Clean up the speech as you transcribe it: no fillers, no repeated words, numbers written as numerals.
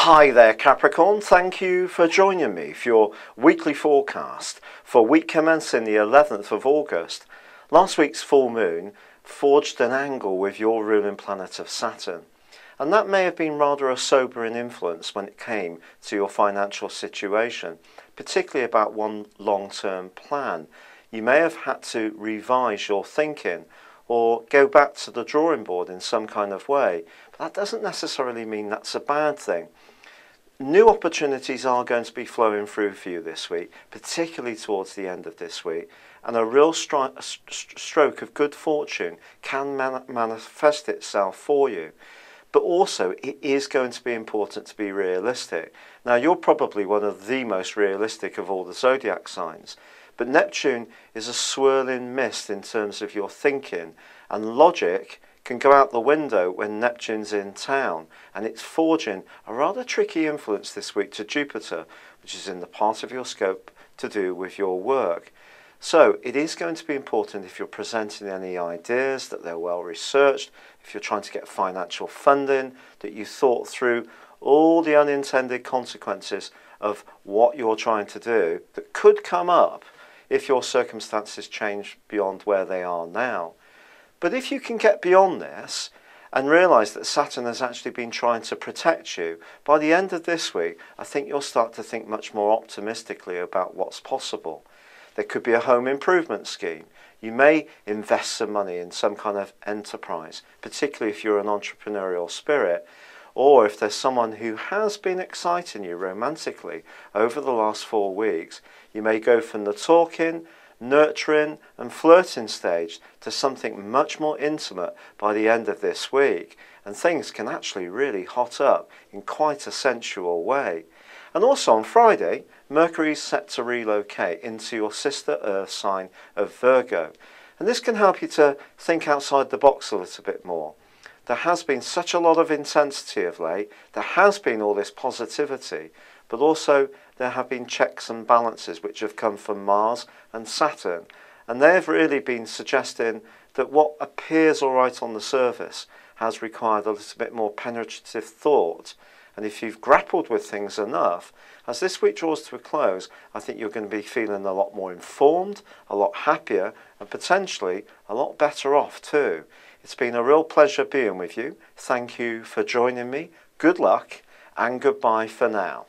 Hi there Capricorn, thank you for joining me for your weekly forecast for week commencing the 11th of August. Last week's full moon forged an angle with your ruling planet of Saturn, and that may have been rather a sobering influence when it came to your financial situation, particularly about one long-term plan. You may have had to revise your thinking or go back to the drawing board in some kind of way, but that doesn't necessarily mean that's a bad thing. New opportunities are going to be flowing through for you this week, particularly towards the end of this week, and a real stroke of good fortune can manifest itself for you. But also, it is going to be important to be realistic. Now, you're probably one of the most realistic of all the zodiac signs, but Neptune is a swirling mist in terms of your thinking, and logic can go out the window when Neptune's in town, and it's forging a rather tricky influence this week to Jupiter, which is in the part of your scope to do with your work. So it is going to be important, if you're presenting any ideas, that they're well researched. If you're trying to get financial funding, that you thought through all the unintended consequences of what you're trying to do that could come up if your circumstances change beyond where they are now. But if you can get beyond this and realise that Saturn has actually been trying to protect you, by the end of this week, I think you'll start to think much more optimistically about what's possible. There could be a home improvement scheme. You may invest some money in some kind of enterprise, particularly if you're an entrepreneurial spirit, or if there's someone who has been exciting you romantically over the last 4 weeks. You may go from the talking, nurturing and flirting stage to something much more intimate by the end of this week, and things can actually really hot up in quite a sensual way. And also on Friday, Mercury is set to relocate into your sister Earth sign of Virgo, and this can help you to think outside the box a little bit more. There has been such a lot of intensity of late, there has been all this positivity, but also there have been checks and balances which have come from Mars and Saturn, and they have really been suggesting that what appears all right on the surface has required a little bit more penetrative thought. And if you've grappled with things enough, as this week draws to a close, I think you're going to be feeling a lot more informed, a lot happier, and potentially a lot better off too. It's been a real pleasure being with you. Thank you for joining me. Good luck and goodbye for now.